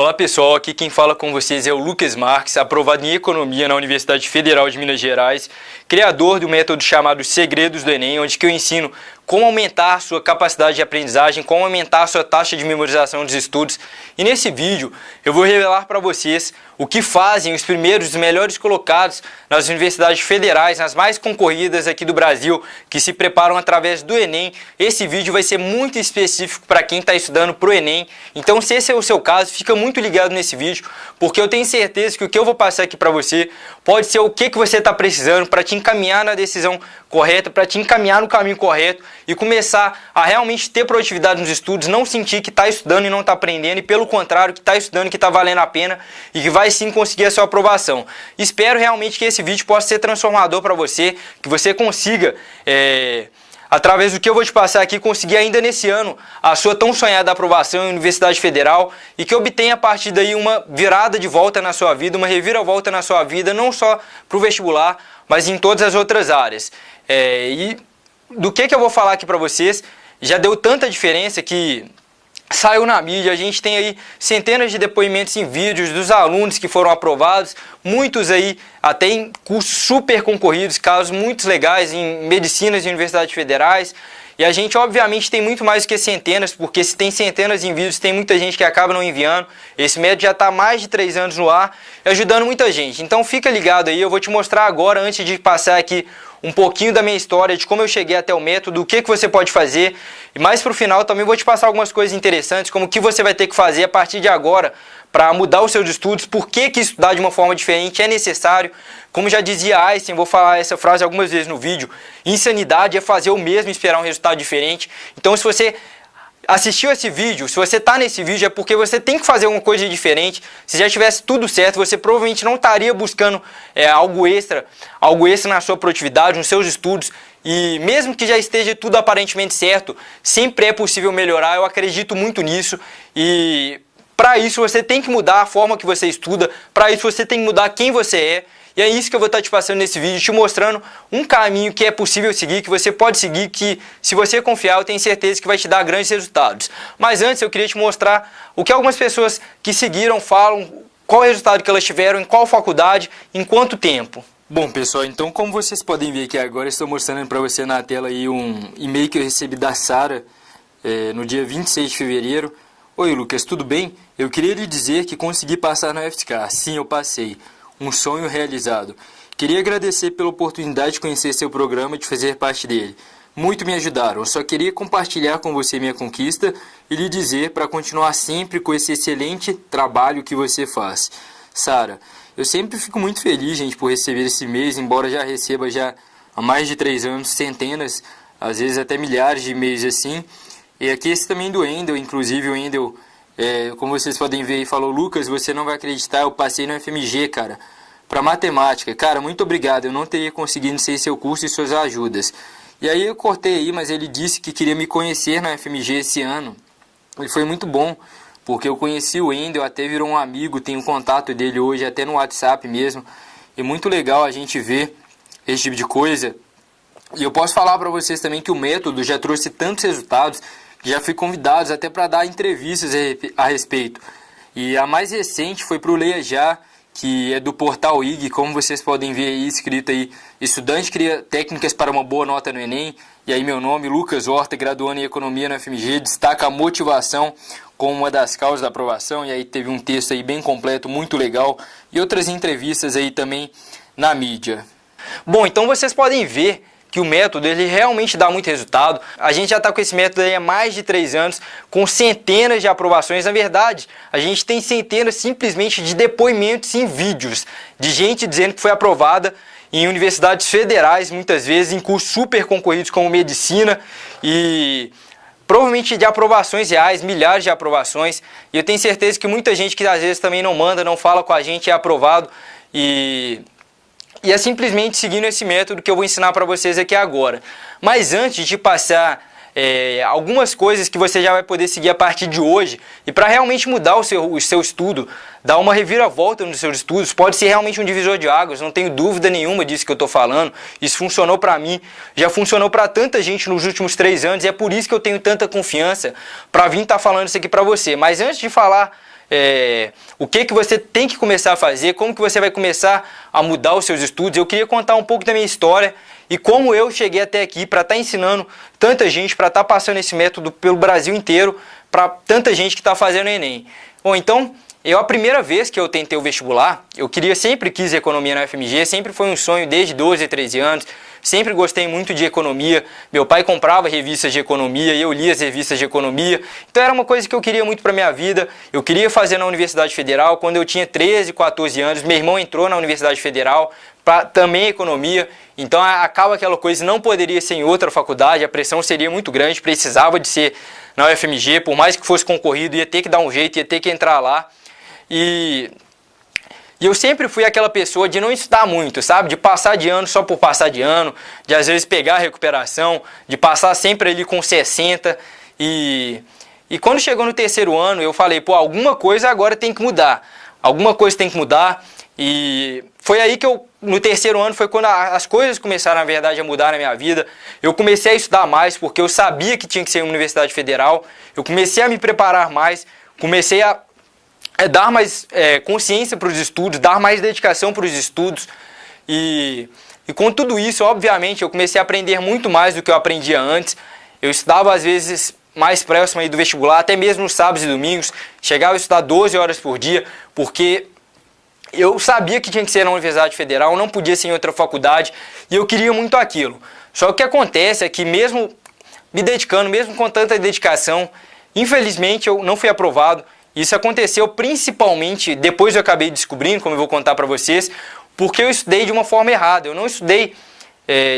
Olá pessoal, aqui quem fala com vocês é o Lucas Marques, aprovado em Economia na Universidade Federal de Minas Gerais, criador do método chamado Segredos do Enem, onde que eu ensino como aumentar a sua capacidade de aprendizagem, como aumentar a sua taxa de memorização dos estudos. E nesse vídeo eu vou revelar para vocês o que fazem os primeiros, os melhores colocados nas universidades federais, nas mais concorridas aqui do Brasil, que se preparam através do Enem. Esse vídeo vai ser muito específico para quem está estudando para o Enem, então se esse é o seu caso, fica muito ligado nesse vídeo, porque eu tenho certeza que o que eu vou passar aqui para você pode ser o que você está precisando para te encaminhar na decisão correta, para te encaminhar no caminho correto e começar a realmente ter produtividade nos estudos, não sentir que está estudando e não está aprendendo, e pelo contrário, que está estudando e que está valendo a pena e que vai sim conseguir a sua aprovação. Espero realmente que esse vídeo possa ser transformador para você, que você consiga, através do que eu vou te passar aqui, conseguir ainda nesse ano a sua tão sonhada aprovação em Universidade Federal e que obtenha a partir daí uma virada de volta na sua vida, uma reviravolta na sua vida, não só para o vestibular, mas em todas as outras áreas. E do que eu vou falar aqui para vocês, já deu tanta diferença que saiu na mídia, a gente tem aí centenas de depoimentos em vídeos dos alunos que foram aprovados, muitos aí até em cursos super concorridos, casos muito legais em medicinas e universidades federais. E a gente obviamente tem muito mais do que centenas, porque se tem centenas em vídeos, tem muita gente que acaba não enviando. Esse método já está há mais de 3 anos no ar, ajudando muita gente. Então fica ligado aí, eu vou te mostrar agora, antes de passar aqui um pouquinho da minha história, de como eu cheguei até o método, o que você pode fazer. E mais para o final também vou te passar algumas coisas interessantes, como o que você vai ter que fazer a partir de agora para mudar os seus estudos, por que estudar de uma forma diferente é necessário. Como já dizia Einstein, vou falar essa frase algumas vezes no vídeo, insanidade é fazer o mesmo e esperar um resultado diferente. Então se você assistiu esse vídeo, se você está nesse vídeo é porque você tem que fazer alguma coisa de diferente. Se já tivesse tudo certo, você provavelmente não estaria buscando algo extra na sua produtividade, nos seus estudos. E mesmo que já esteja tudo aparentemente certo, sempre é possível melhorar, eu acredito muito nisso. E para isso você tem que mudar a forma que você estuda, para isso você tem que mudar quem você é. E é isso que eu vou estar te passando nesse vídeo, te mostrando um caminho que é possível seguir, que você pode seguir, que se você confiar eu tenho certeza que vai te dar grandes resultados. Mas antes eu queria te mostrar o que algumas pessoas que seguiram falam, qual é o resultado que elas tiveram, em qual faculdade, em quanto tempo. Bom pessoal, então como vocês podem ver aqui agora, estou mostrando para você na tela aí um e-mail que eu recebi da Sara no dia 26 de fevereiro. Oi Lucas, tudo bem? Eu queria lhe dizer que consegui passar na UFSCar. Sim, eu passei. Um sonho realizado. Queria agradecer pela oportunidade de conhecer seu programa e de fazer parte dele. Muito me ajudaram. Eu só queria compartilhar com você minha conquista e lhe dizer para continuar sempre com esse excelente trabalho que você faz. Sara, eu sempre fico muito feliz, gente, por receber esse e-mail, embora já receba já há mais de 3 anos, centenas, às vezes até milhares de e-mails assim. E aqui esse também do Endel, inclusive o Endel, como vocês podem ver aí, falou: Lucas, você não vai acreditar, eu passei no FMG, cara, para matemática. Cara, muito obrigado, eu não teria conseguido sem seu curso e suas ajudas. E aí eu cortei aí, mas ele disse que queria me conhecer na FMG esse ano. E foi muito bom, porque eu conheci o Endel, até virou um amigo, tenho contato dele hoje, até no WhatsApp mesmo. E muito legal a gente ver esse tipo de coisa. E eu posso falar para vocês também que o método já trouxe tantos resultados, já fui convidado até para dar entrevistas a respeito. E a mais recente foi para o Leia Já, que é do portal IG, como vocês podem ver aí, escrito aí: estudante cria técnicas para uma boa nota no Enem. E aí meu nome, Lucas Horta, graduando em Economia na FMG, destaca a motivação como uma das causas da aprovação. E aí teve um texto aí bem completo, muito legal, e outras entrevistas aí também na mídia. Bom, então vocês podem ver que o método ele realmente dá muito resultado. A gente já está com esse método aí há mais de 3 anos, com centenas de aprovações. Na verdade, a gente tem centenas simplesmente de depoimentos em vídeos, de gente dizendo que foi aprovada em universidades federais, muitas vezes em cursos super concorridos como medicina, e provavelmente de aprovações reais, milhares de aprovações. E eu tenho certeza que muita gente que às vezes também não manda, não fala com a gente, é aprovado. E é simplesmente seguindo esse método que eu vou ensinar para vocês aqui agora. Mas antes de passar algumas coisas que você já vai poder seguir a partir de hoje, e para realmente mudar o seu estudo, dar uma reviravolta nos seus estudos, pode ser realmente um divisor de águas, não tenho dúvida nenhuma disso que eu estou falando. Isso funcionou para mim, já funcionou para tanta gente nos últimos 3 anos, e é por isso que eu tenho tanta confiança para vir estar falando isso aqui para você. Mas antes de falar o que você tem que começar a fazer, como que você vai começar a mudar os seus estudos. Eu queria contar um pouco da minha história e como eu cheguei até aqui para estar ensinando tanta gente, para estar passando esse método pelo Brasil inteiro, para tanta gente que está fazendo Enem. Bom, então, a primeira vez que eu tentei o vestibular, sempre quis economia na UFMG, sempre foi um sonho desde 12, 13 anos, sempre gostei muito de economia. Meu pai comprava revistas de economia e eu lia as revistas de economia. Então era uma coisa que eu queria muito para minha vida. Eu queria fazer na Universidade Federal. Quando eu tinha 13, 14 anos, meu irmão entrou na Universidade Federal para também economia. Então acaba aquela coisa, não poderia ser em outra faculdade, a pressão seria muito grande, precisava de ser na UFMG, por mais que fosse concorrido, ia ter que dar um jeito, ia ter que entrar lá. E eu sempre fui aquela pessoa de não estudar muito, sabe? De passar de ano só por passar de ano, de às vezes pegar a recuperação, de passar sempre ali com 60. E quando chegou no terceiro ano, eu falei, alguma coisa agora tem que mudar. Alguma coisa tem que mudar. E foi aí que no terceiro ano, foi quando as coisas começaram, na verdade, a mudar na minha vida. Eu comecei a estudar mais, porque eu sabia que tinha que ser uma universidade federal. Eu comecei a me preparar mais, comecei a dar mais consciência para os estudos, dar mais dedicação para os estudos. E com tudo isso, obviamente, eu comecei a aprender muito mais do que eu aprendia antes. Eu estudava, às vezes, mais próximo aí do vestibular, até mesmo nos sábados e domingos. Chegava a estudar 12 horas por dia, porque eu sabia que tinha que ser na Universidade Federal, não podia ser em outra faculdade, e eu queria muito aquilo. Só que o que acontece é que mesmo me dedicando, mesmo com tanta dedicação, infelizmente eu não fui aprovado. Isso aconteceu principalmente, depois eu acabei descobrindo, como eu vou contar para vocês, porque eu estudei de uma forma errada. Eu não estudei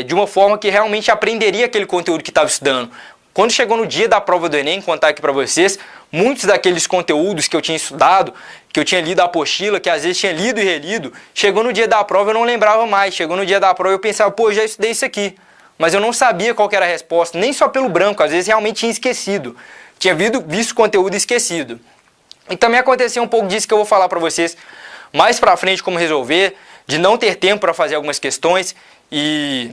de uma forma que realmente aprenderia aquele conteúdo que estava estudando. Quando chegou no dia da prova do Enem, contar aqui para vocês, muitos daqueles conteúdos que eu tinha estudado, que eu tinha lido a apostila, que às vezes tinha lido e relido, chegou no dia da prova eu não lembrava mais. Chegou no dia da prova eu pensava, já estudei isso aqui. Mas eu não sabia qual que era a resposta, nem só pelo branco, às vezes realmente tinha esquecido. Tinha visto conteúdo esquecido. E também aconteceu um pouco disso que eu vou falar para vocês mais pra frente como resolver, de não ter tempo para fazer algumas questões e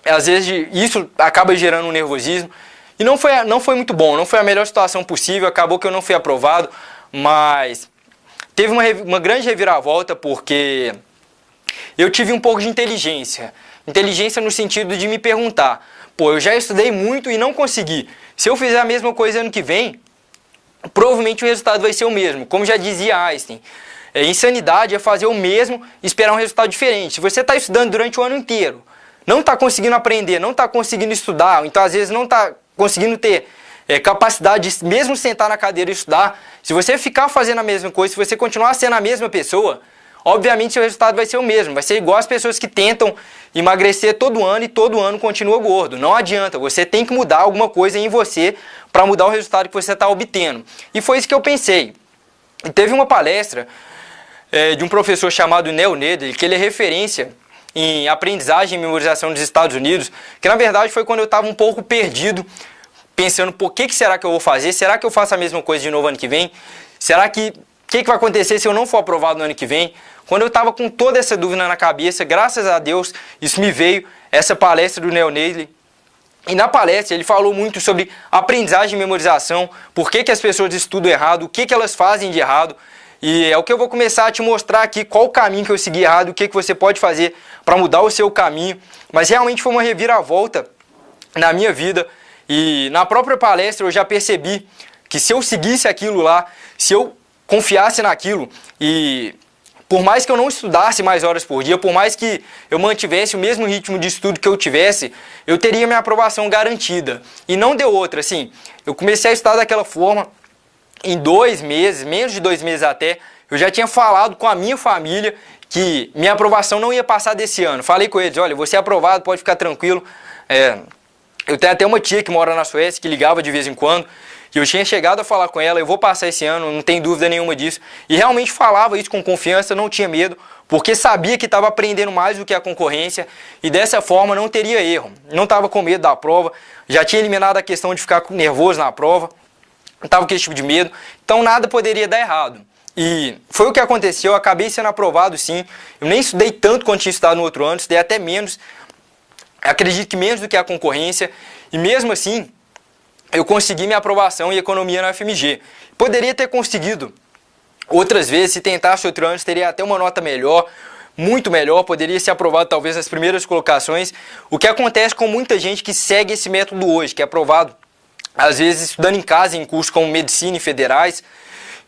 às vezes isso acaba gerando um nervosismo. E não foi muito bom, não foi a melhor situação possível, acabou que eu não fui aprovado, mas teve uma grande reviravolta porque eu tive um pouco de inteligência. Inteligência no sentido de me perguntar, eu já estudei muito e não consegui. Se eu fizer a mesma coisa ano que vem, provavelmente o resultado vai ser o mesmo. Como já dizia Einstein, insanidade é fazer o mesmo e esperar um resultado diferente. Se você está estudando durante o ano inteiro, não está conseguindo aprender, não está conseguindo estudar, então às vezes não está conseguindo ter capacidade de mesmo sentar na cadeira e estudar, se você ficar fazendo a mesma coisa, se você continuar sendo a mesma pessoa, obviamente seu resultado vai ser o mesmo. Vai ser igual as pessoas que tentam emagrecer todo ano e todo ano continua gordo. Não adianta, você tem que mudar alguma coisa em você para mudar o resultado que você está obtendo. E foi isso que eu pensei. E teve uma palestra de um professor chamado Neil Nedley, que ele é referência em aprendizagem e memorização dos Estados Unidos, que na verdade foi quando eu estava um pouco perdido, pensando, o que será que eu vou fazer? Será que eu faço a mesma coisa de novo ano que vem? Será que o que vai acontecer se eu não for aprovado no ano que vem? Quando eu estava com toda essa dúvida na cabeça, graças a Deus, isso me veio, essa palestra do Neil Nedley. E na palestra ele falou muito sobre aprendizagem e memorização, por que as pessoas estudam errado, o que elas fazem de errado. E é o que eu vou começar a te mostrar aqui, qual o caminho que eu segui errado, o que você pode fazer para mudar o seu caminho. Mas realmente foi uma reviravolta na minha vida. E na própria palestra eu já percebi que se eu seguisse aquilo lá, se eu confiasse naquilo e por mais que eu não estudasse mais horas por dia, por mais que eu mantivesse o mesmo ritmo de estudo que eu tivesse, eu teria minha aprovação garantida. E não deu outra, assim, eu comecei a estudar daquela forma, em 2 meses, menos de 2 meses até, eu já tinha falado com a minha família que minha aprovação não ia passar desse ano. Falei com eles, olha, você é aprovado, pode ficar tranquilo. Eu tenho até uma tia que mora na Suécia, que ligava de vez em quando, e eu tinha chegado a falar com ela, eu vou passar esse ano, não tem dúvida nenhuma disso. E realmente falava isso com confiança, não tinha medo, porque sabia que estava aprendendo mais do que a concorrência e dessa forma não teria erro. Não estava com medo da prova, já tinha eliminado a questão de ficar nervoso na prova, não estava com esse tipo de medo, então nada poderia dar errado. E foi o que aconteceu, eu acabei sendo aprovado sim, eu nem estudei tanto quanto tinha estudado no outro ano, estudei até menos, acredito que menos do que a concorrência, e mesmo assim eu consegui minha aprovação em economia na UFMG. Poderia ter conseguido Outras vezes, se tentasse outro ano, teria até uma nota melhor, muito melhor, poderia ser aprovado talvez nas primeiras colocações. O que acontece com muita gente que segue esse método hoje, que é aprovado, às vezes, estudando em casa, em cursos como medicina e federais.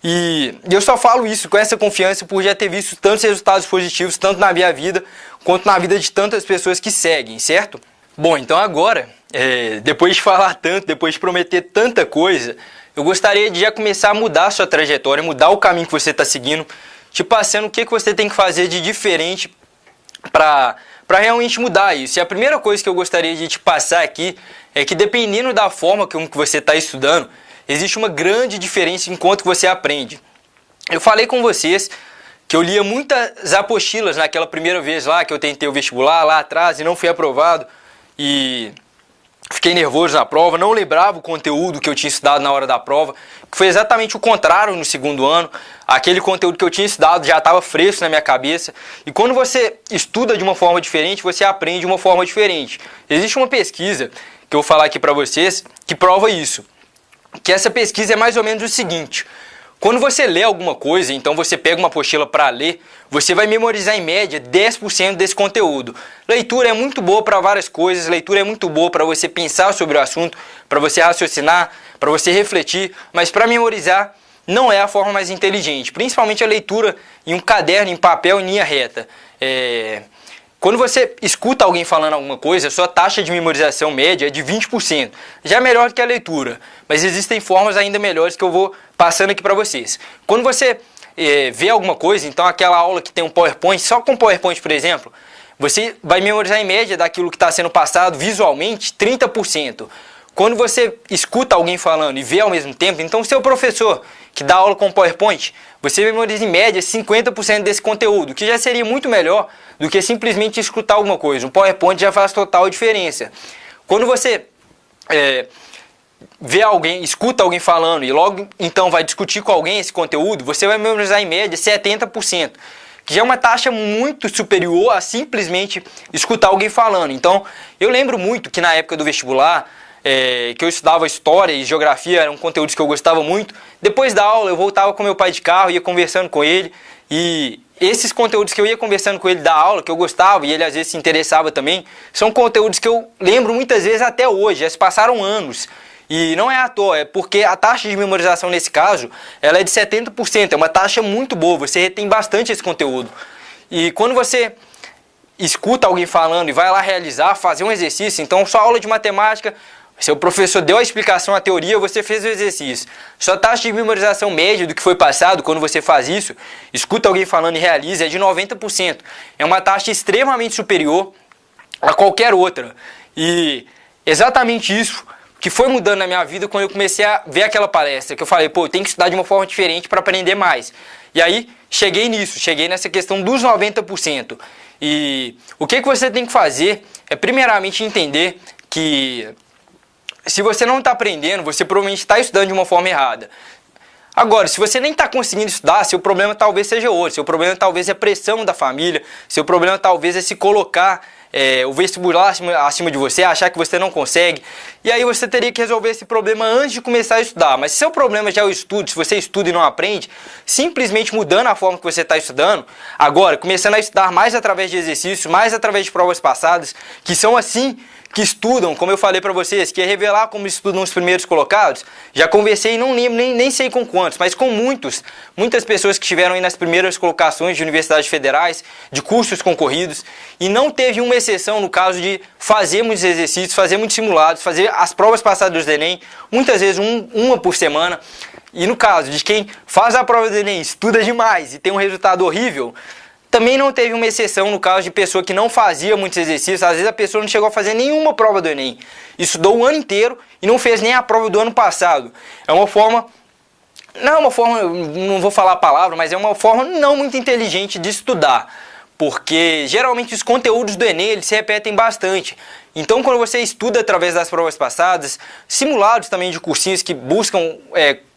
E eu só falo isso com essa confiança por já ter visto tantos resultados positivos, tanto na minha vida, quanto na vida de tantas pessoas que seguem, certo? Bom, então agora, depois de falar tanto, depois de prometer tanta coisa, eu gostaria de já começar a mudar a sua trajetória, mudar o caminho que você está seguindo, te passando o que você tem que fazer de diferente para realmente mudar isso. E a primeira coisa que eu gostaria de te passar aqui é que, dependendo da forma como que você está estudando, existe uma grande diferença enquanto você aprende. Eu falei com vocês que eu lia muitas apostilas naquela primeira vez lá que eu tentei o vestibular lá atrás e não fui aprovado e fiquei nervoso na prova, não lembrava o conteúdo que eu tinha estudado na hora da prova, que foi exatamente o contrário no segundo ano. Aquele conteúdo que eu tinha estudado já estava fresco na minha cabeça. E quando você estuda de uma forma diferente, você aprende de uma forma diferente. Existe uma pesquisa que eu vou falar aqui para vocês que prova isso. Que essa pesquisa é mais ou menos o seguinte: quando você lê alguma coisa, então você pega uma apostila para ler, você vai memorizar em média 10% desse conteúdo. Leitura é muito boa para várias coisas, leitura é muito boa para você pensar sobre o assunto, para você raciocinar, para você refletir, mas para memorizar não é a forma mais inteligente, principalmente a leitura em um caderno, em papel, em linha reta. Quando você escuta alguém falando alguma coisa, a sua taxa de memorização média é de 20%. Já é melhor do que a leitura, mas existem formas ainda melhores que eu vou passando aqui para vocês. Quando você vê alguma coisa, então aquela aula que tem um PowerPoint, só com PowerPoint, por exemplo, você vai memorizar em média daquilo que está sendo passado visualmente 30%. Quando você escuta alguém falando e vê ao mesmo tempo, então o seu professor que dá aula com PowerPoint, você memoriza em média 50% desse conteúdo, que já seria muito melhor do que simplesmente escutar alguma coisa. O PowerPoint já faz total diferença. Quando você vê alguém, escuta alguém falando e logo então vai discutir com alguém esse conteúdo, você vai memorizar em média 70%, que já é uma taxa muito superior a simplesmente escutar alguém falando. Então, eu lembro muito que na época do vestibular, que eu estudava história e geografia, eram conteúdos que eu gostava muito. Depois da aula eu voltava com meu pai de carro, ia conversando com ele, e esses conteúdos que eu ia conversando com ele da aula, que eu gostava e ele às vezes se interessava também, são conteúdos que eu lembro muitas vezes até hoje, já se passaram anos. E não é à toa, é porque a taxa de memorização nesse caso, ela é de 70%, é uma taxa muito boa, você retém bastante esse conteúdo. E quando você escuta alguém falando e vai lá realizar, fazer um exercício, então sua aula de matemática, seu professor deu a explicação, a teoria, você fez o exercício. Sua taxa de memorização média do que foi passado, quando você faz isso, escuta alguém falando e realiza, é de 90%. É uma taxa extremamente superior a qualquer outra. E exatamente isso que foi mudando na minha vida quando eu comecei a ver aquela palestra, que eu falei, pô, eu tenho que estudar de uma forma diferente para aprender mais. E aí, cheguei nisso, cheguei nessa questão dos 90%. E o que você tem que fazer é, primeiramente, entender que se você não está aprendendo, você provavelmente está estudando de uma forma errada. Agora, se você nem está conseguindo estudar, seu problema talvez seja outro. Seu problema talvez é a pressão da família. Seu problema talvez é se colocar o vestibular acima de você, achar que você não consegue. E aí você teria que resolver esse problema antes de começar a estudar. Mas se seu problema já é o estudo, se você estuda e não aprende, simplesmente mudando a forma que você está estudando, agora começando a estudar mais através de exercícios, mais através de provas passadas, que são assim que estudam, como eu falei para vocês, que é revelar como estudam os primeiros colocados. Já conversei, não lembro, nem sei com quantos, mas com muitas pessoas que estiveram aí nas primeiras colocações de universidades federais, de cursos concorridos, e não teve uma exceção no caso de fazer muitos exercícios, fazer muitos simulados, fazer as provas passadas do Enem, muitas vezes uma por semana. E no caso de quem faz a prova do Enem, estuda demais e tem um resultado horrível, também não teve uma exceção no caso de pessoa que não fazia muitos exercícios. Às vezes a pessoa não chegou a fazer nenhuma prova do Enem. Estudou o ano inteiro e não fez nem a prova do ano passado. É uma forma, não vou falar a palavra, mas é uma forma não muito inteligente de estudar. Porque geralmente os conteúdos do Enem eles se repetem bastante. Então quando você estuda através das provas passadas, simulados também de cursinhos que buscam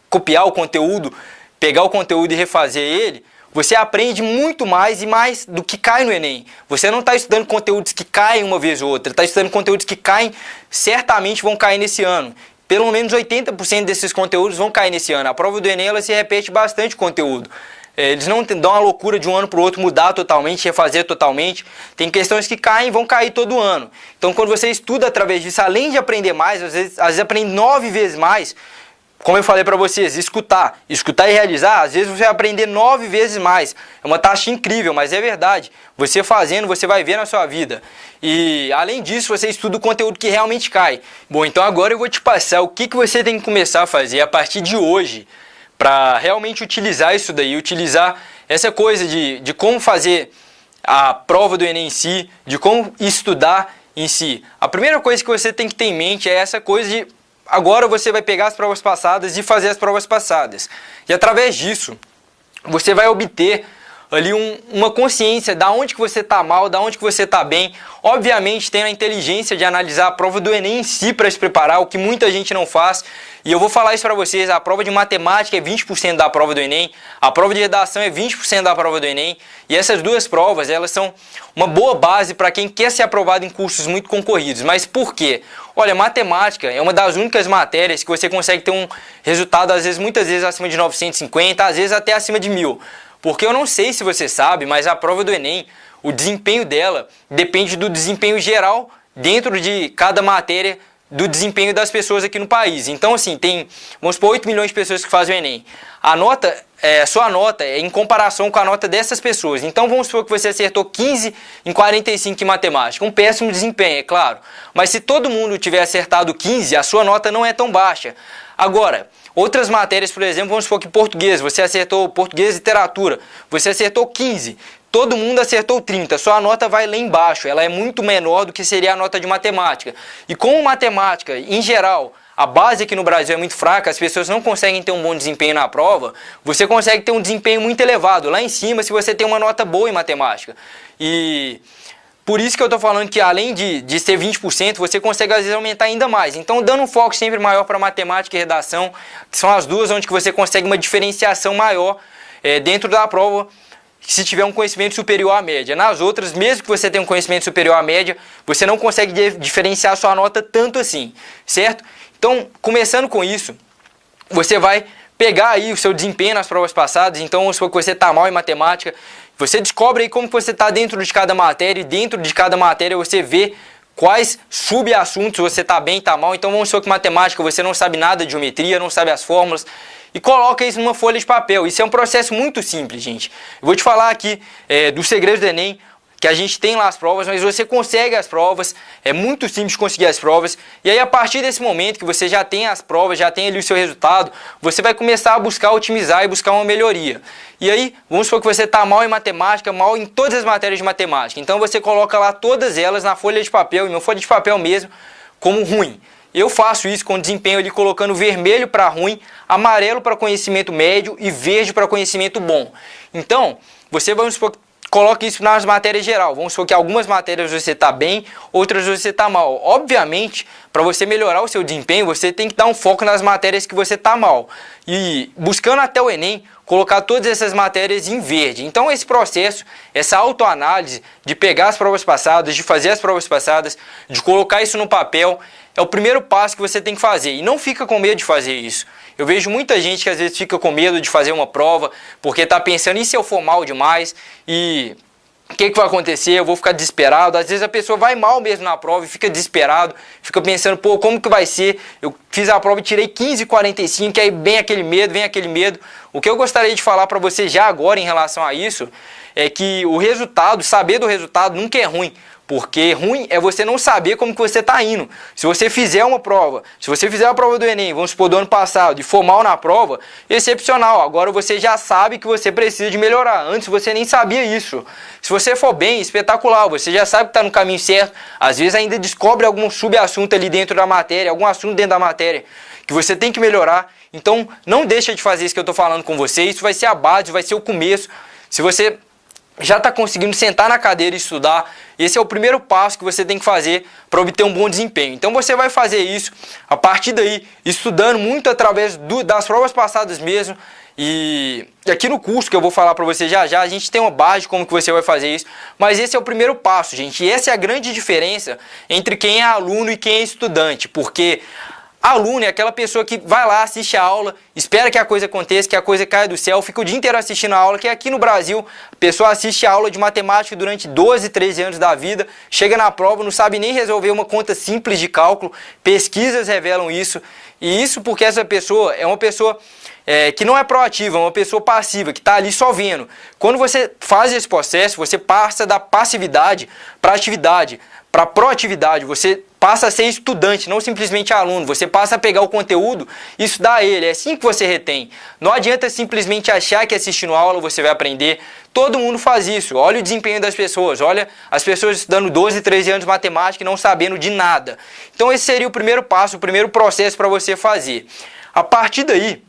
copiar o conteúdo, pegar o conteúdo e refazer ele, você aprende muito mais e mais do que cai no Enem. Você não está estudando conteúdos que caem uma vez ou outra, está estudando conteúdos que caem, certamente vão cair nesse ano. pelo menos 80% desses conteúdos vão cair nesse ano. A prova do Enem, ela se repete bastante conteúdo. Eles não dão uma loucura de um ano para o outro mudar totalmente, refazer totalmente. Tem questões que caem e vão cair todo ano. Então, quando você estuda através disso, além de aprender mais, às vezes aprende 9 vezes mais. Como eu falei para vocês, escutar e realizar, às vezes você vai aprender 9 vezes mais. É uma taxa incrível, mas é verdade. Você fazendo, você vai ver na sua vida. E além disso, você estuda o conteúdo que realmente cai. Bom, então agora eu vou te passar o que você tem que começar a fazer a partir de hoje para realmente utilizar isso daí, utilizar essa coisa de como fazer a prova do Enem em si, de como estudar em si. A primeira coisa que você tem que ter em mente é essa coisa de agora você vai pegar as provas passadas e fazer as provas passadas. E através disso, você vai obter ali uma consciência da onde que você está mal, da onde que você está bem. Obviamente, tendo a inteligência de analisar a prova do Enem em si para se preparar, o que muita gente não faz. E eu vou falar isso para vocês, a prova de matemática é 20% da prova do Enem, a prova de redação é 20% da prova do Enem. E essas duas provas, elas são uma boa base para quem quer ser aprovado em cursos muito concorridos. Mas por quê? Olha, matemática é uma das únicas matérias que você consegue ter um resultado, às vezes, muitas vezes acima de 950, às vezes até acima de 1000. Porque eu não sei se você sabe, mas a prova do Enem, o desempenho dela depende do desempenho geral dentro de cada matéria, do desempenho das pessoas aqui no país. Então, assim, tem, vamos supor, 8 milhões de pessoas que fazem o Enem. A nota, sua nota é em comparação com a nota dessas pessoas. Então, vamos supor que você acertou 15 em 45 em matemática. Um péssimo desempenho, é claro. Mas se todo mundo tiver acertado 15, a sua nota não é tão baixa. Agora, outras matérias, por exemplo, vamos supor que português, você acertou português e literatura, você acertou 15, todo mundo acertou 30, sua nota vai lá embaixo, ela é muito menor do que seria a nota de matemática. E como matemática, em geral, a base aqui no Brasil é muito fraca, as pessoas não conseguem ter um bom desempenho na prova, você consegue ter um desempenho muito elevado lá em cima se você tem uma nota boa em matemática. E por isso que eu estou falando que além de ser 20%, você consegue às vezes aumentar ainda mais. Então, dando um foco sempre maior para matemática e redação, que são as duas onde que você consegue uma diferenciação maior dentro da prova, se tiver um conhecimento superior à média. Nas outras, mesmo que você tenha um conhecimento superior à média, você não consegue diferenciar a sua nota tanto assim, certo? Então, começando com isso, você vai pegar aí o seu desempenho nas provas passadas. Então, vamos supor que você está mal em matemática, você descobre aí como que você está dentro de cada matéria, e dentro de cada matéria você vê quais subassuntos você está bem e está mal. Então, vamos supor que matemática você não sabe nada de geometria, não sabe as fórmulas, e coloca isso numa folha de papel. Isso é um processo muito simples, gente. Eu vou te falar aqui dos segredos do Enem, que a gente tem lá as provas, mas você consegue as provas, é muito simples conseguir as provas, e aí a partir desse momento que você já tem as provas, já tem ali o seu resultado, você vai começar a buscar otimizar e buscar uma melhoria. E aí, vamos supor que você está mal em matemática, mal em todas as matérias de matemática, então você coloca lá todas elas na folha de papel, em uma folha de papel mesmo, como ruim. Eu faço isso com desempenho ali colocando vermelho para ruim, amarelo para conhecimento médio e verde para conhecimento bom. Então, você vamos supor que coloque isso nas matérias geral. Vamos supor que algumas matérias você está bem, outras você está mal. Obviamente, para você melhorar o seu desempenho, você tem que dar um foco nas matérias que você está mal. E buscando até o Enem, colocar todas essas matérias em verde. Então esse processo, essa autoanálise de pegar as provas passadas, de fazer as provas passadas, de colocar isso no papel, é o primeiro passo que você tem que fazer. E não fica com medo de fazer isso. Eu vejo muita gente que às vezes fica com medo de fazer uma prova, porque está pensando, e se eu for mal demais? E o que vai acontecer? Eu vou ficar desesperado. Às vezes a pessoa vai mal mesmo na prova e fica desesperado, fica pensando, pô, como que vai ser? Eu fiz a prova e tirei 15,45, aí vem aquele medo, O que eu gostaria de falar para você já agora em relação a isso, é que o resultado, saber do resultado nunca é ruim. Porque ruim é você não saber como que você está indo. Se você fizer uma prova, se você fizer a prova do Enem, vamos supor do ano passado, e for mal na prova, excepcional. Agora você já sabe que você precisa de melhorar. Antes você nem sabia isso. Se você for bem, espetacular. Você já sabe que está no caminho certo. Às vezes ainda descobre algum subassunto ali dentro da matéria, algum assunto dentro da matéria que você tem que melhorar. Então não deixa de fazer isso que eu estou falando com você. Isso vai ser a base, vai ser o começo. Se você já está conseguindo sentar na cadeira e estudar, esse é o primeiro passo que você tem que fazer para obter um bom desempenho. Então você vai fazer isso a partir daí, estudando muito através das provas passadas mesmo. E aqui no curso que eu vou falar para você já, a gente tem uma base de como que você vai fazer isso. Mas esse é o primeiro passo, gente. E essa é a grande diferença entre quem é aluno e quem é estudante. Porque Aluno é aquela pessoa que vai lá, assiste a aula, espera que a coisa aconteça, que a coisa caia do céu, fica o dia inteiro assistindo a aula, que aqui no Brasil a pessoa assiste a aula de matemática durante 12, 13 anos da vida, chega na prova, não sabe nem resolver uma conta simples de cálculo, pesquisas revelam isso, e isso porque essa pessoa é uma pessoa que não é proativa, é uma pessoa passiva, que está ali só vendo. Quando você faz esse processo, você passa da passividade para atividade, para proatividade, você passa a ser estudante, não simplesmente aluno, você passa a pegar o conteúdo e estudar ele, é assim que você retém. Não adianta simplesmente achar que assistindo aula você vai aprender, todo mundo faz isso, olha o desempenho das pessoas, olha as pessoas estudando 12, 13 anos de matemática e não sabendo de nada. Então esse seria o primeiro passo, o primeiro processo para você fazer. A partir daí,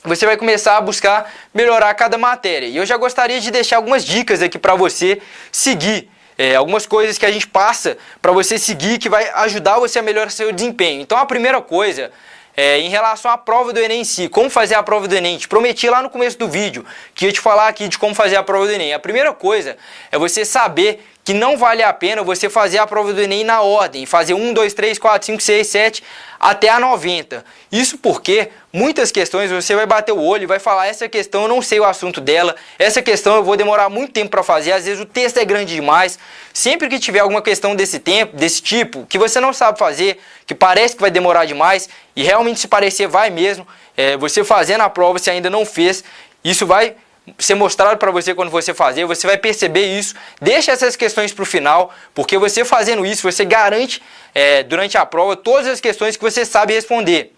você vai começar a buscar melhorar cada matéria. E eu já gostaria de deixar algumas dicas aqui para você seguir. Algumas coisas que a gente passa para você seguir que vai ajudar você a melhorar seu desempenho. Então a primeira coisa em relação à prova do Enem em si, como fazer a prova do Enem. Te prometi lá no começo do vídeo que ia te falar aqui de como fazer a prova do Enem. A primeira coisa é você saber que não vale a pena você fazer a prova do Enem na ordem, fazer 1, 2, 3, 4, 5, 6, 7 até a 90. Isso porque muitas questões você vai bater o olho e vai falar, essa questão eu não sei o assunto dela, essa questão eu vou demorar muito tempo para fazer, às vezes o texto é grande demais. Sempre que tiver alguma questão desse tipo, que você não sabe fazer, que parece que vai demorar demais, e realmente se parecer vai mesmo, você fazendo a prova, se ainda não fez, isso vai ser mostrado para você quando você fazer, você vai perceber isso, deixa essas questões para o final, porque você fazendo isso, você garante durante a prova todas as questões que você sabe responder.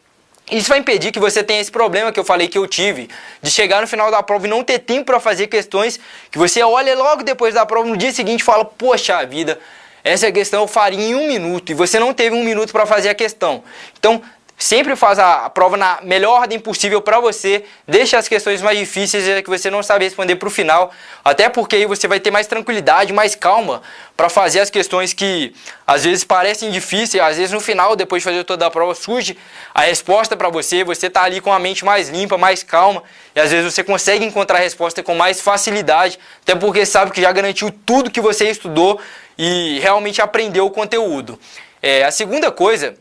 Isso vai impedir que você tenha esse problema que eu falei que eu tive, de chegar no final da prova e não ter tempo para fazer questões que você olha logo depois da prova, no dia seguinte e fala, poxa vida, essa questão eu faria em 1 minuto, e você não teve 1 minuto para fazer a questão. Então, sempre faz a prova na melhor ordem possível para você, deixa as questões mais difíceis que você não sabe responder para o final, até porque aí você vai ter mais tranquilidade, mais calma para fazer as questões que às vezes parecem difíceis, às vezes no final, depois de fazer toda a prova, surge a resposta para você está ali com a mente mais limpa, mais calma, e às vezes você consegue encontrar a resposta com mais facilidade, até porque sabe que já garantiu tudo que você estudou e realmente aprendeu o conteúdo. A segunda coisa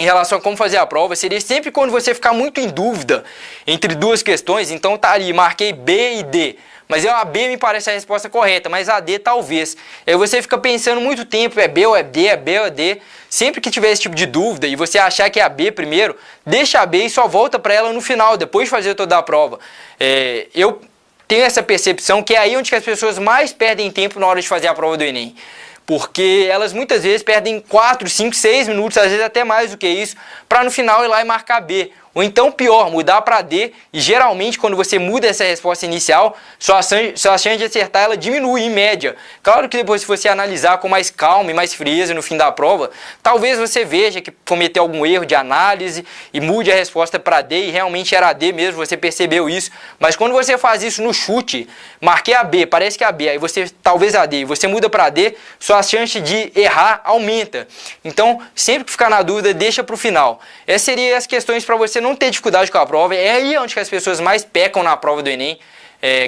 em relação a como fazer a prova, seria sempre quando você ficar muito em dúvida entre duas questões, então tá ali, marquei B e D, mas a B me parece a resposta correta, mas a D talvez. Aí você fica pensando muito tempo, é B ou é D, é B ou é D. Sempre que tiver esse tipo de dúvida e você achar que é a B primeiro, deixa a B e só volta para ela no final, depois de fazer toda a prova. Eu tenho essa percepção que é aí onde as pessoas mais perdem tempo na hora de fazer a prova do Enem. Porque elas muitas vezes perdem 4, 5, 6 minutos, às vezes até mais do que isso, para no final ir lá e marcar B. Ou então pior, mudar para D, e geralmente quando você muda essa resposta inicial, sua chance de acertar ela diminui em média. Claro que depois se você analisar com mais calma e mais frieza no fim da prova, talvez você veja que cometeu algum erro de análise e mude a resposta para D, e realmente era D mesmo, você percebeu isso. Mas quando você faz isso no chute, marquei a B, parece que é a B, aí você talvez a D, e você muda para D, sua chance de errar aumenta. Então, sempre que ficar na dúvida, deixa para o final. Essas seriam as questões para você não ter dificuldade com a prova. É aí onde as pessoas mais pecam na prova do Enem.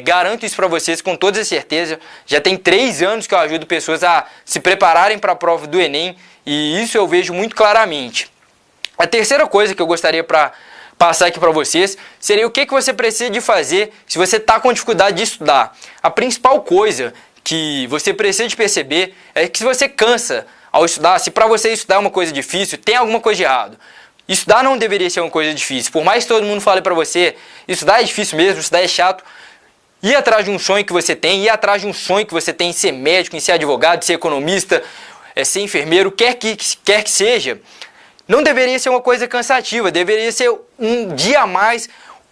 Garanto isso para vocês com toda certeza. Já tem 3 anos que eu ajudo pessoas a se prepararem para a prova do Enem, e isso eu vejo muito claramente. A terceira coisa que eu gostaria para passar aqui para vocês seria o que você precisa de fazer se você está com dificuldade de estudar. A principal coisa que você precisa de perceber é que se você cansa ao estudar, se para você estudar é uma coisa difícil, tem alguma coisa de errado. Estudar não deveria ser uma coisa difícil. Por mais que todo mundo fale para você, estudar é difícil mesmo, estudar é chato. Ir atrás de um sonho que você tem, ir atrás de um sonho que você tem em ser médico, em ser advogado, ser economista, ser enfermeiro, quer que seja, não deveria ser uma coisa cansativa, deveria ser um dia a mais,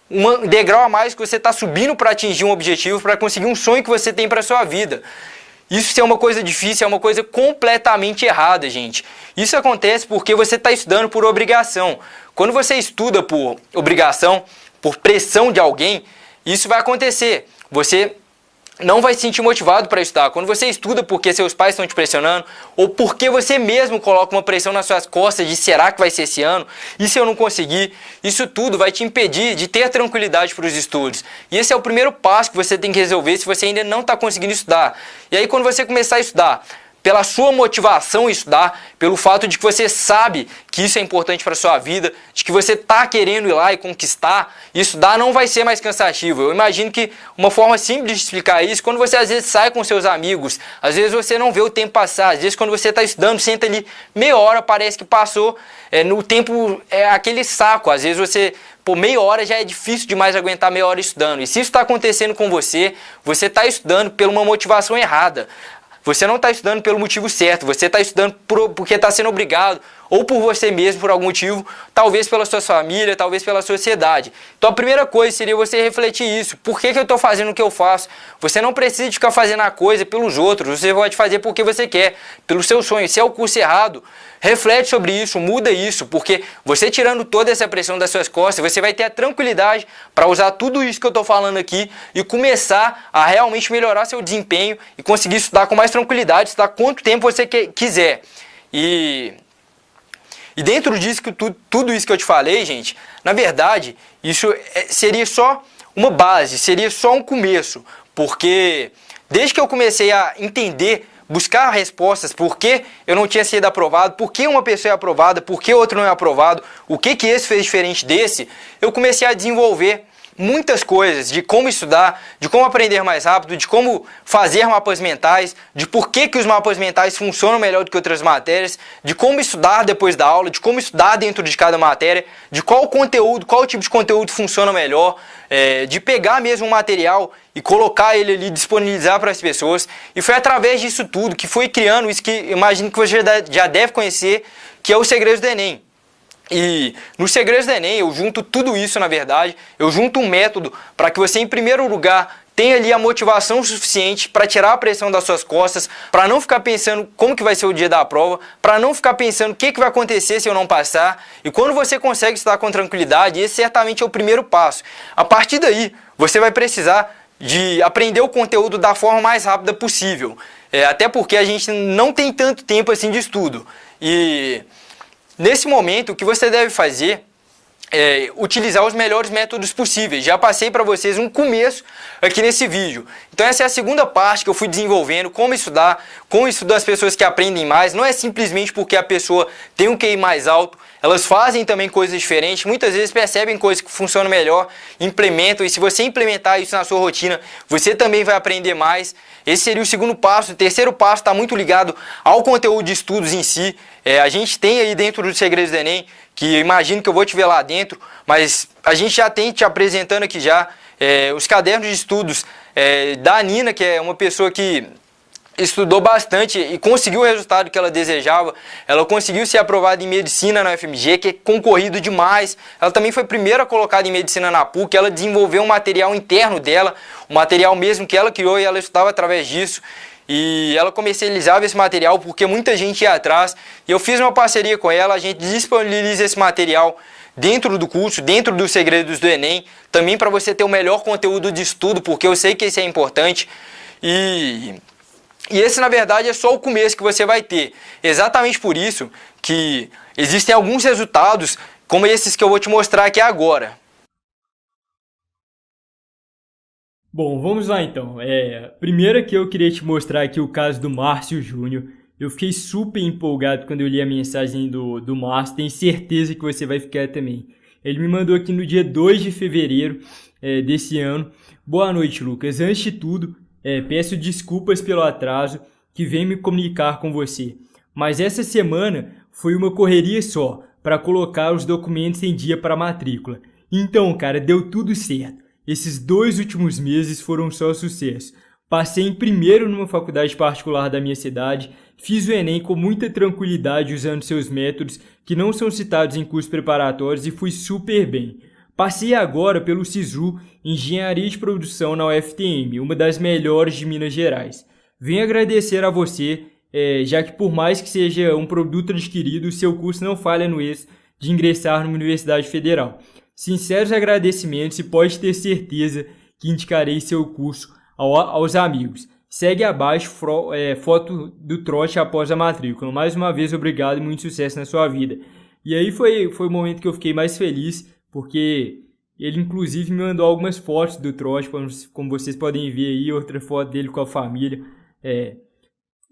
um degrau a mais que você está subindo para atingir um objetivo, para conseguir um sonho que você tem para a sua vida. Isso ser uma coisa difícil é uma coisa completamente errada, gente. Isso acontece porque você está estudando por obrigação. Quando você estuda por obrigação, por pressão de alguém, isso vai acontecer. Você não vai se sentir motivado para estudar. Quando você estuda porque seus pais estão te pressionando, ou porque você mesmo coloca uma pressão nas suas costas de será que vai ser esse ano? E se eu não conseguir? Isso tudo vai te impedir de ter tranquilidade para os estudos. E esse é o primeiro passo que você tem que resolver se você ainda não está conseguindo estudar. E aí quando você começar a estudar, pela sua motivação em estudar, pelo fato de que você sabe que isso é importante para a sua vida, de que você está querendo ir lá e conquistar, e estudar não vai ser mais cansativo. Eu imagino que uma forma simples de explicar isso, quando você às vezes sai com seus amigos, às vezes você não vê o tempo passar, às vezes quando você está estudando, senta ali meia hora, parece que passou, no tempo é aquele saco, às vezes você... Por meia hora já é difícil demais aguentar meia hora estudando. E se isso está acontecendo com você, você está estudando por uma motivação errada. Você não está estudando pelo motivo certo, você está estudando porque está sendo obrigado, ou por você mesmo, por algum motivo, talvez pela sua família, talvez pela sociedade. Então a primeira coisa seria você refletir isso. Por que eu estou fazendo o que eu faço? Você não precisa ficar fazendo a coisa pelos outros, você pode fazer porque você quer, pelo seu sonho. Se é o curso errado, reflete sobre isso, muda isso, porque você tirando toda essa pressão das suas costas, você vai ter a tranquilidade para usar tudo isso que eu estou falando aqui e começar a realmente melhorar seu desempenho e conseguir estudar com mais tranquilidade, estudar quanto tempo você quiser. E dentro disso, tudo isso que eu te falei, gente, na verdade, isso seria só uma base, seria só um começo, porque desde que eu comecei a entender, buscar respostas, por que eu não tinha sido aprovado, por que uma pessoa é aprovada, por que outro não é aprovado, o que esse fez diferente desse, eu comecei a desenvolver muitas coisas de como estudar, de como aprender mais rápido, de como fazer mapas mentais, de por que os mapas mentais funcionam melhor do que outras matérias, de como estudar depois da aula, de como estudar dentro de cada matéria, de qual conteúdo, qual tipo de conteúdo funciona melhor, de pegar mesmo um material e colocar ele ali, disponibilizar para as pessoas. E foi através disso tudo que foi criando isso que imagino que você já deve conhecer, que é o Segredos do Enem. E nos Segredos do Enem eu junto tudo isso, na verdade, eu junto um método para que você, em primeiro lugar, tenha ali a motivação suficiente para tirar a pressão das suas costas, para não ficar pensando como que vai ser o dia da prova, para não ficar pensando o que vai acontecer se eu não passar. E quando você consegue estudar com tranquilidade, esse certamente é o primeiro passo. A partir daí, você vai precisar de aprender o conteúdo da forma mais rápida possível, até porque a gente não tem tanto tempo assim de estudo. E nesse momento, o que você deve fazer é utilizar os melhores métodos possíveis. Já passei para vocês um começo aqui nesse vídeo. Então essa é a segunda parte que eu fui desenvolvendo, como estudar as pessoas que aprendem mais. Não é simplesmente porque a pessoa tem um QI mais alto, elas fazem também coisas diferentes, muitas vezes percebem coisas que funcionam melhor, implementam, e se você implementar isso na sua rotina, você também vai aprender mais. Esse seria o segundo passo. O terceiro passo está muito ligado ao conteúdo de estudos em si. A gente tem aí dentro dos Segredos do Enem, que eu imagino que eu vou te ver lá dentro, mas a gente já tem te apresentando aqui já os cadernos de estudos da Nina, que é uma pessoa que estudou bastante e conseguiu o resultado que ela desejava. Ela conseguiu ser aprovada em medicina na UFMG, que é concorrido demais. Ela também foi primeira colocada em medicina na PUC. Ela desenvolveu um material interno dela, um material mesmo que ela criou, e ela estudava através disso. E ela comercializava esse material porque muita gente ia atrás. E eu fiz uma parceria com ela, a gente disponibiliza esse material dentro do curso, dentro dos Segredos do Enem, também para você ter o melhor conteúdo de estudo, porque eu sei que isso é importante. E esse, na verdade, é só o começo que você vai ter. Exatamente por isso que existem alguns resultados, como esses que eu vou te mostrar aqui agora. Bom, vamos lá então. Primeiro aqui eu queria te mostrar aqui o caso do Márcio Júnior. Eu fiquei super empolgado quando eu li a mensagem do Márcio, tenho certeza que você vai ficar também. Ele me mandou aqui no dia 2 de fevereiro desse ano. Boa noite, Lucas. Antes de tudo, peço desculpas pelo atraso que venho me comunicar com você. Mas essa semana foi uma correria só para colocar os documentos em dia para a matrícula. Então, cara, deu tudo certo. Esses 2 últimos meses foram só sucesso. Passei em primeiro numa faculdade particular da minha cidade, fiz o Enem com muita tranquilidade usando seus métodos que não são citados em cursos preparatórios e fui super bem. Passei agora pelo SISU, Engenharia de Produção na UFTM, uma das melhores de Minas Gerais. Venho agradecer a você, já que por mais que seja um produto adquirido, seu curso não falha no êxito de ingressar numa universidade federal. Sinceros agradecimentos e pode ter certeza que indicarei seu curso aos amigos. Segue abaixo foto do trote após a matrícula. Mais uma vez, obrigado e muito sucesso na sua vida. E aí foi o momento que eu fiquei mais feliz, porque ele inclusive me mandou algumas fotos do trote, como vocês podem ver aí, outra foto dele com a família.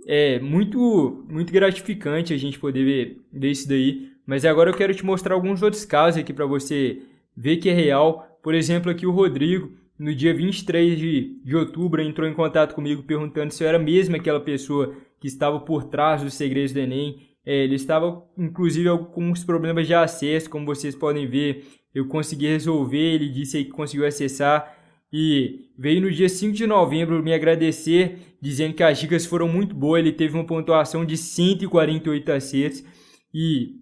É muito gratificante a gente poder ver isso daí. Mas agora eu quero te mostrar alguns outros casos aqui para você ver que é real. Por exemplo, aqui o Rodrigo, no dia 23 de outubro, entrou em contato comigo perguntando se eu era mesmo aquela pessoa que estava por trás dos segredos do Enem. Ele estava, inclusive, com uns problemas de acesso, como vocês podem ver. Eu consegui resolver, ele disse aí que conseguiu acessar. E veio no dia 5 de novembro me agradecer, dizendo que as dicas foram muito boas. Ele teve uma pontuação de 148 acertos e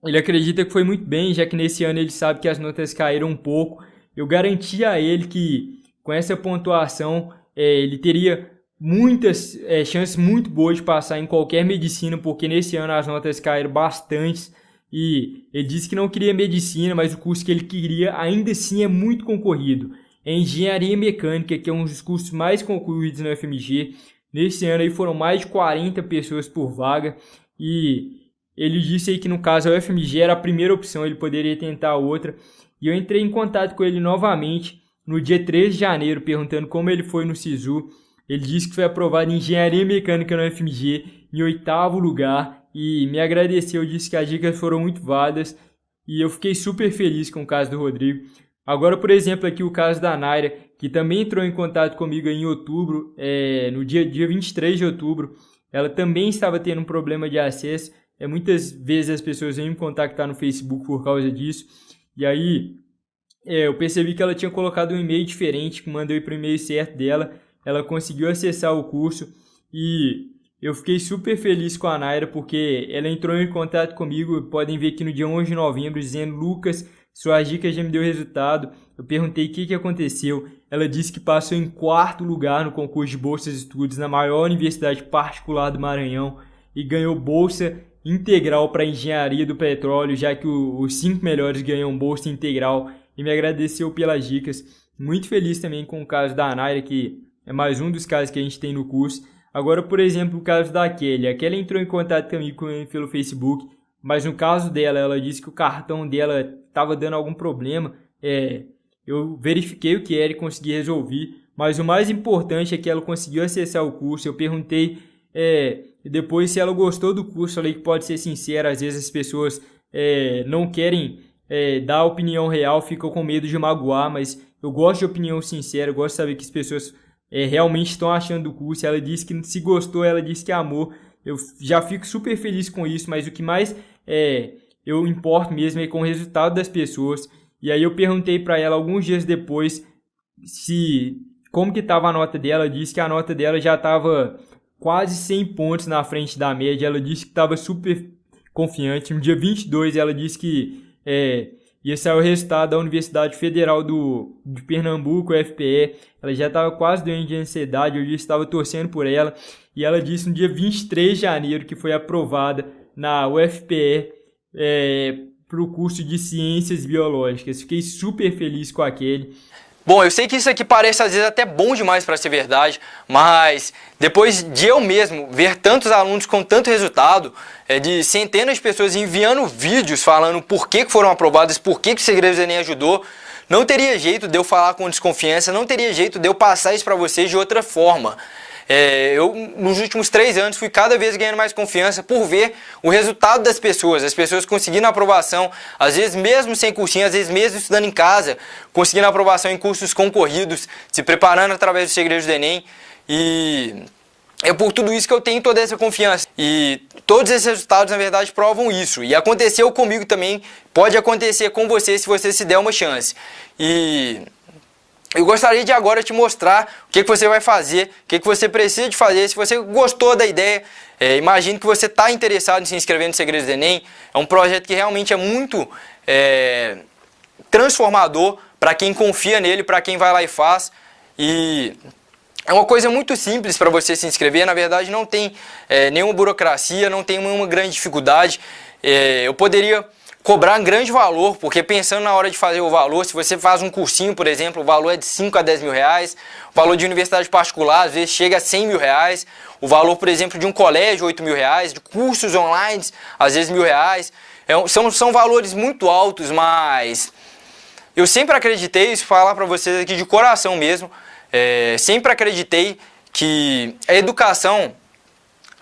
ele acredita que foi muito bem, já que nesse ano ele sabe que as notas caíram um pouco. Eu garanti a ele que com essa pontuação ele teria muitas chances muito boas de passar em qualquer medicina, porque nesse ano as notas caíram bastante. E ele disse que não queria medicina, mas o curso que ele queria ainda assim é muito concorrido. É engenharia mecânica, que é um dos cursos mais concorridos na UFMG. Nesse ano aí foram mais de 40 pessoas por vaga. E ele disse aí que no caso a UFMG era a primeira opção, ele poderia tentar outra. E eu entrei em contato com ele novamente no dia 13 de janeiro, perguntando como ele foi no SISU. Ele disse que foi aprovado em engenharia mecânica na UFMG, em 8º lugar. E me agradeceu, disse que as dicas foram muito válidas. E eu fiquei super feliz com o caso do Rodrigo. Agora, por exemplo, aqui o caso da Naira, que também entrou em contato comigo em outubro, no dia 23 de outubro. Ela também estava tendo um problema de acesso. Muitas vezes as pessoas vêm me contactar no Facebook por causa disso. E aí eu percebi que ela tinha colocado um e-mail diferente, mandei para o e-mail certo dela. Ela conseguiu acessar o curso e eu fiquei super feliz com a Naira, porque ela entrou em contato comigo. Podem ver aqui no dia 11 de novembro, dizendo: Lucas, suas dicas já me deu resultado. Eu perguntei o que aconteceu. Ela disse que passou em 4º lugar no concurso de bolsas de estudos na maior universidade particular do Maranhão e ganhou bolsa integral para engenharia do petróleo, já que os 5 melhores ganham bolsa integral, e me agradeceu pelas dicas. Muito feliz também com o caso da Naira, que é mais um dos casos que a gente tem no curso. Agora, por exemplo, o caso da Kelly. A Kelly entrou em contato comigo pelo Facebook, mas no caso dela, ela disse que o cartão dela estava dando algum problema. Eu verifiquei o que era e consegui resolver, mas o mais importante é que ela conseguiu acessar o curso. Eu perguntei depois se ela gostou do curso. Falei que pode ser sincera, às vezes as pessoas não querem dar a opinião real, ficam com medo de magoar, mas eu gosto de opinião sincera, eu gosto de saber que as pessoas realmente estão achando do curso. Ela disse que se gostou, ela disse que amou. Eu já fico super feliz com isso, mas o que mais eu importo mesmo é com o resultado das pessoas. E aí eu perguntei para ela alguns dias depois como que estava a nota dela. Ela disse que a nota dela já estava quase 100 pontos na frente da média. Ela disse que estava super confiante. No dia 22 ela disse que ia sair o resultado da Universidade Federal de Pernambuco, UFPE. Ela já estava quase doente de ansiedade. Eu disse que estava torcendo por ela. E ela disse no dia 23 de janeiro que foi aprovada na UFPE para o curso de Ciências Biológicas. Fiquei super feliz com aquele. Bom, eu sei que isso aqui parece às vezes até bom demais para ser verdade, mas depois de eu mesmo ver tantos alunos com tanto resultado, de centenas de pessoas enviando vídeos falando por que foram aprovadas, por que o Segredos do Enem ajudou, não teria jeito de eu falar com desconfiança, não teria jeito de eu passar isso para vocês de outra forma. Eu, nos últimos 3 anos, fui cada vez ganhando mais confiança por ver o resultado das pessoas, as pessoas conseguindo aprovação, às vezes mesmo sem cursinho, às vezes mesmo estudando em casa, conseguindo aprovação em cursos concorridos, se preparando através dos Segredos do Enem. E é por tudo isso que eu tenho toda essa confiança. E todos esses resultados, na verdade, provam isso. E aconteceu comigo também, pode acontecer com você se você se der uma chance. E eu gostaria de agora te mostrar o que você vai fazer, o que você precisa de fazer. Se você gostou da ideia, imagino que você está interessado em se inscrever no Segredos do Enem. É um projeto que realmente é muito transformador para quem confia nele, para quem vai lá e faz. E é uma coisa muito simples para você se inscrever. Na verdade, não tem nenhuma burocracia, não tem nenhuma grande dificuldade. Eu poderia cobrar um grande valor, porque pensando na hora de fazer o valor, se você faz um cursinho, por exemplo, o valor é de 5 a 10 mil reais, o valor de universidade particular às vezes chega a 100 mil reais, o valor, por exemplo, de um colégio, 8 mil reais, de cursos online, às vezes 1.000 reais, são valores muito altos, mas eu sempre acreditei, isso falar para vocês aqui de coração mesmo, sempre acreditei que a educação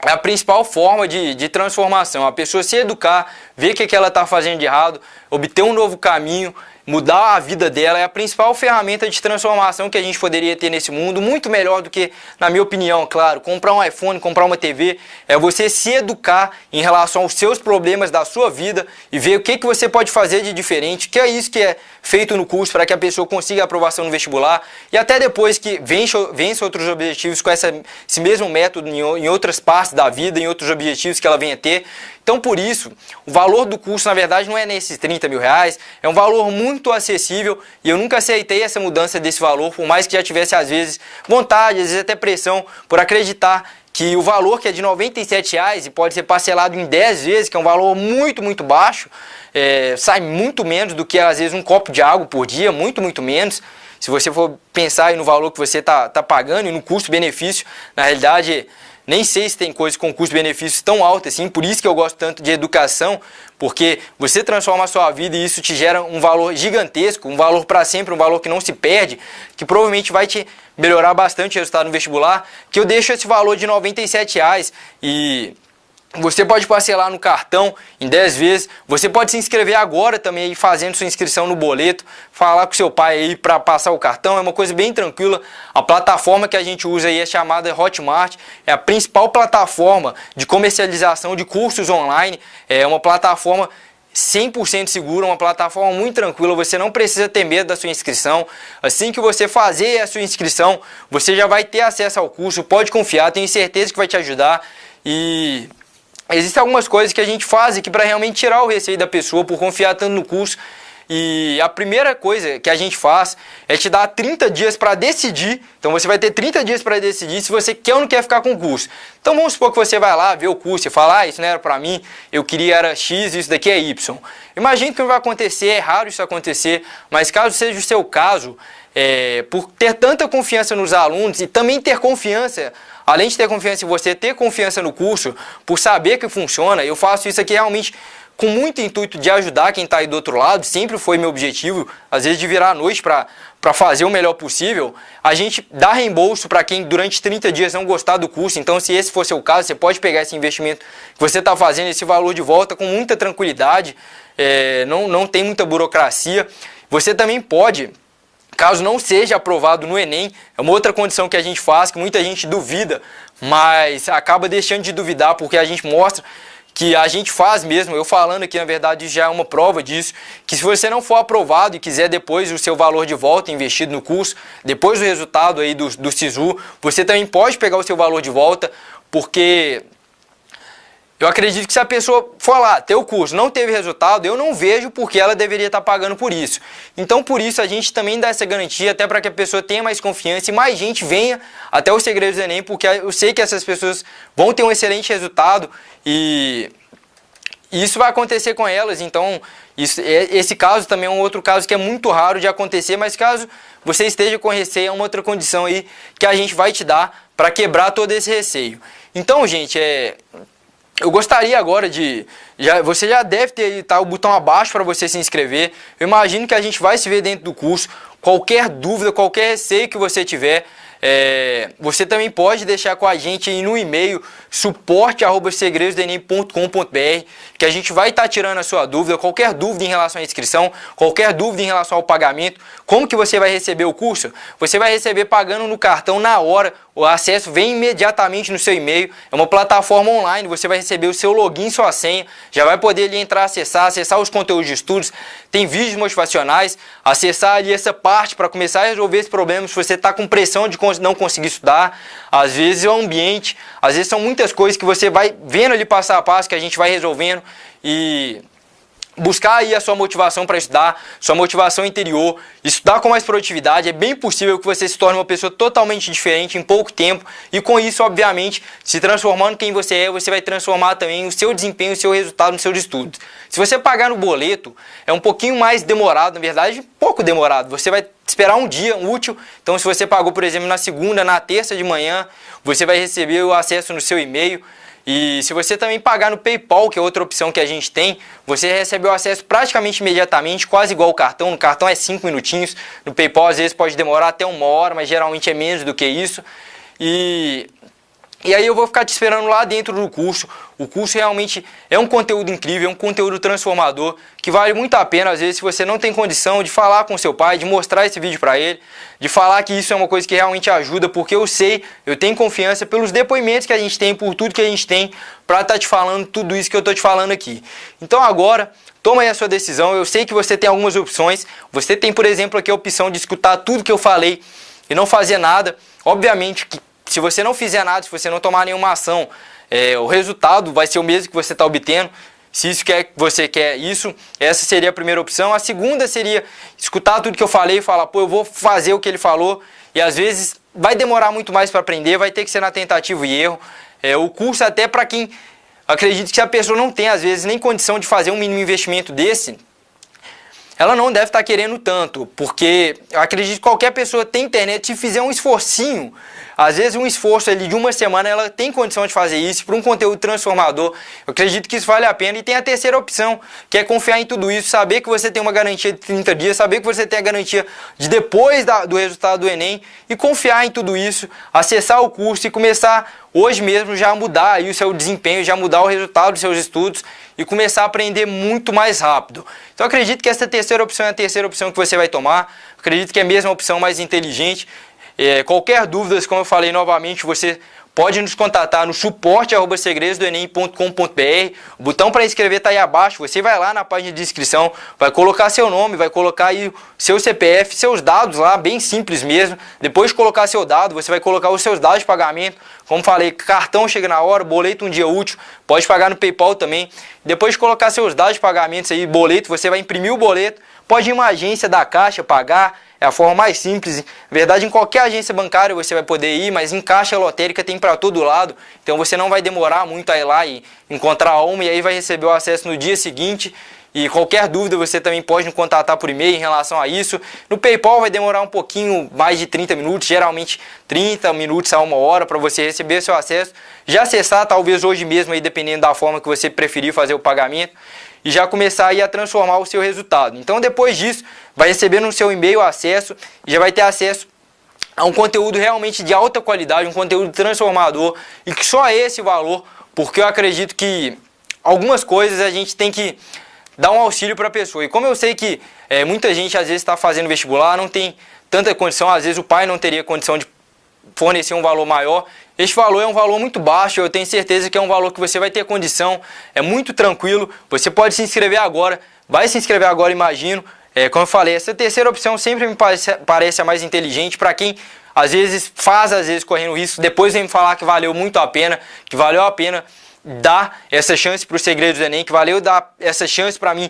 é a principal forma de transformação. A pessoa se educar, ver o que ela está fazendo de errado, obter um novo caminho, mudar a vida dela, é a principal ferramenta de transformação que a gente poderia ter nesse mundo, muito melhor do que, na minha opinião, claro, comprar um iPhone, comprar uma TV, é você se educar em relação aos seus problemas da sua vida e ver o que você pode fazer de diferente, que é isso que é feito no curso para que a pessoa consiga a aprovação no vestibular e até depois que vença outros objetivos com esse mesmo método em outras partes da vida, em outros objetivos que ela venha ter. Então, por isso, o valor do curso, na verdade, não é nesses 30 mil reais, é um valor muito acessível e eu nunca aceitei essa mudança desse valor, por mais que já tivesse, às vezes, vontade, às vezes até pressão, por acreditar que o valor que é de R$ 97,00 e pode ser parcelado em 10 vezes, que é um valor muito, muito baixo, sai muito menos do que, às vezes, um copo de água por dia, muito, muito menos. Se você for pensar aí no valor que você tá pagando e no custo-benefício, na realidade, nem sei se tem coisa com custo-benefício tão alto assim, por isso que eu gosto tanto de educação, porque você transforma a sua vida e isso te gera um valor gigantesco, um valor para sempre, um valor que não se perde, que provavelmente vai te melhorar bastante o resultado no vestibular, que eu deixo esse valor de R$ 97,00 e você pode parcelar no cartão em 10 vezes, você pode se inscrever agora também aí fazendo sua inscrição no boleto, falar com seu pai aí para passar o cartão, é uma coisa bem tranquila. A plataforma que a gente usa aí é chamada Hotmart, é a principal plataforma de comercialização de cursos online, é uma plataforma 100% segura, uma plataforma muito tranquila, você não precisa ter medo da sua inscrição. Assim que você fazer a sua inscrição, você já vai ter acesso ao curso, pode confiar, tenho certeza que vai te ajudar. E existem algumas coisas que a gente faz aqui para realmente tirar o receio da pessoa por confiar tanto no curso. E a primeira coisa que a gente faz é te dar 30 dias para decidir. Então você vai ter 30 dias para decidir se você quer ou não quer ficar com o curso. Então vamos supor que você vai lá ver o curso e fala, isso não era para mim, eu queria era X, isso daqui é Y. Imagine que não vai acontecer, é raro isso acontecer, mas caso seja o seu caso, por ter tanta confiança nos alunos e também ter confiança, além de ter confiança em você, ter confiança no curso, por saber que funciona, eu faço isso aqui realmente com muito intuito de ajudar quem está aí do outro lado, sempre foi meu objetivo, às vezes de virar à noite para fazer o melhor possível. A gente dá reembolso para quem durante 30 dias não gostar do curso, então se esse for seu caso, você pode pegar esse investimento que você está fazendo, esse valor de volta com muita tranquilidade, não tem muita burocracia. Você também pode, caso não seja aprovado no Enem, é uma outra condição que a gente faz, que muita gente duvida, mas acaba deixando de duvidar porque a gente mostra que a gente faz mesmo. Eu falando aqui, na verdade, já é uma prova disso, que se você não for aprovado e quiser depois o seu valor de volta investido no curso, depois do resultado aí do SISU, você também pode pegar o seu valor de volta, porque eu acredito que se a pessoa for lá, ter o curso, não teve resultado, eu não vejo porque ela deveria estar pagando por isso. Então, por isso, a gente também dá essa garantia, até para que a pessoa tenha mais confiança e mais gente venha até os Segredos do Enem, porque eu sei que essas pessoas vão ter um excelente resultado e isso vai acontecer com elas. Então, esse caso também é um outro caso que é muito raro de acontecer, mas caso você esteja com receio, é uma outra condição aí que a gente vai te dar para quebrar todo esse receio. Então, gente, eu gostaria agora você já deve ter o botão abaixo para você se inscrever. Eu imagino que a gente vai se ver dentro do curso. Qualquer dúvida, qualquer receio que você tiver, você também pode deixar com a gente aí no e-mail suporte@segredosdoenem.com.br, que a gente vai estar tirando a sua dúvida, qualquer dúvida em relação à inscrição, qualquer dúvida em relação ao pagamento. Como que você vai receber o curso? Você vai receber pagando no cartão na hora, o acesso vem imediatamente no seu e-mail, é uma plataforma online, você vai receber o seu login e sua senha, já vai poder ali entrar, acessar os conteúdos de estudos, tem vídeos motivacionais, acessar ali essa parte para começar a resolver esse problema, se você está com pressão de não conseguir estudar, às vezes é o ambiente, às vezes são muitas coisas que você vai vendo ali passo a passo, que a gente vai resolvendo e buscar aí a sua motivação para estudar, sua motivação interior, estudar com mais produtividade. É bem possível que você se torne uma pessoa totalmente diferente em pouco tempo e com isso, obviamente, se transformando quem você é, você vai transformar também o seu desempenho, o seu resultado nos seus estudos. Se você pagar no boleto, é um pouquinho mais demorado, na verdade, pouco demorado. Você vai esperar um dia útil, então se você pagou, por exemplo, na segunda, na terça de manhã, você vai receber o acesso no seu e-mail. E se você também pagar no PayPal, que é outra opção que a gente tem, você recebe o acesso praticamente imediatamente, quase igual o cartão. No cartão é 5 minutinhos, no PayPal às vezes pode demorar até 1 hora, mas geralmente é menos do que isso. E E aí eu vou ficar te esperando lá dentro do curso. O curso realmente é um conteúdo incrível, é um conteúdo transformador, que vale muito a pena, às vezes, se você não tem condição de falar com seu pai, de mostrar esse vídeo para ele, de falar que isso é uma coisa que realmente ajuda, porque eu sei, eu tenho confiança pelos depoimentos que a gente tem, por tudo que a gente tem, para estar te falando tudo isso que eu estou te falando aqui. Então agora, toma aí a sua decisão. Eu sei que você tem algumas opções. Você tem, por exemplo, aqui a opção de escutar tudo que eu falei e não fazer nada. Obviamente que se você não fizer nada, se você não tomar nenhuma ação, o resultado vai ser o mesmo que você está obtendo. Se isso você quer isso, essa seria a primeira opção. A segunda seria escutar tudo que eu falei e falar, pô, eu vou fazer o que ele falou. E às vezes vai demorar muito mais para aprender, vai ter que ser na tentativa e erro. O curso até para quem, acredito que se a pessoa não tem às vezes nem condição de fazer um mínimo investimento desse, ela não deve estar querendo tanto, porque eu acredito que qualquer pessoa tem internet, se fizer um esforcinho, às vezes um esforço ali de uma semana, ela tem condição de fazer isso para um conteúdo transformador. Eu acredito que isso vale a pena. E tem a terceira opção, que é confiar em tudo isso, saber que você tem uma garantia de 30 dias, saber que você tem a garantia de depois do resultado do Enem, e confiar em tudo isso, acessar o curso e começar hoje mesmo já mudar aí o seu desempenho, já mudar o resultado dos seus estudos e começar a aprender muito mais rápido. Então eu acredito que essa terceira opção é a terceira opção que você vai tomar. Eu acredito que é mesmo a opção mais inteligente. Qualquer dúvida, como eu falei novamente, você pode nos contatar no suporte@segredosdoenem.com.br. O botão para inscrever está aí abaixo. Você vai lá na página de inscrição, vai colocar seu nome, vai colocar aí seu CPF, seus dados lá, bem simples mesmo. Depois de colocar seu dado, você vai colocar os seus dados de pagamento. Como falei, cartão chega na hora, boleto um dia útil, pode pagar no PayPal também. Depois de colocar seus dados de pagamentos aí, boleto, você vai imprimir o boleto, pode ir em uma agência da Caixa pagar. É a forma mais simples. Na verdade, em qualquer agência bancária você vai poder ir, mas em caixa lotérica tem para todo lado. Então você não vai demorar muito a ir lá e encontrar uma, e aí vai receber o acesso no dia seguinte. E qualquer dúvida você também pode nos contatar por e-mail em relação a isso. No PayPal vai demorar um pouquinho mais de 30 minutos, geralmente 30 minutos a uma hora para você receber seu acesso. Já acessar talvez hoje mesmo, aí, dependendo da forma que você preferir fazer o pagamento. E já começar aí a transformar o seu resultado. Então depois disso, vai receber no seu e-mail acesso e já vai ter acesso a um conteúdo realmente de alta qualidade, um conteúdo transformador, e que só esse valor, porque eu acredito que algumas coisas a gente tem que dar um auxílio para a pessoa. E como eu sei que muita gente às vezes está fazendo vestibular, não tem tanta condição, às vezes o pai não teria condição de fornecer um valor maior. Este valor é um valor muito baixo, eu tenho certeza que é um valor que você vai ter condição, é muito tranquilo, você pode se inscrever agora, vai se inscrever agora, imagino. Como eu falei, essa terceira opção sempre me parece a mais inteligente para quem às vezes correndo risco, depois vem me falar que valeu muito a pena, que valeu a pena dar essa chance para os segredos do Enem, que valeu dar essa chance para mim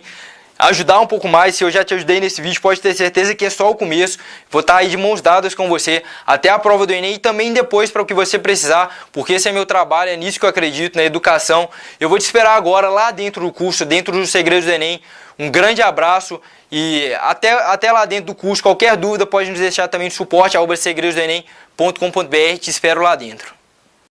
ajudar um pouco mais. Se eu já te ajudei nesse vídeo, pode ter certeza que é só o começo. Vou estar aí de mãos dadas com você até a prova do Enem e também depois para o que você precisar, porque esse é meu trabalho, é nisso que eu acredito, na educação. Eu vou te esperar agora lá dentro do curso, dentro dos segredos do Enem. Um grande abraço e até lá dentro do curso. Qualquer dúvida pode nos deixar também no suporte @segredosdoenem.com.br. Te espero lá dentro.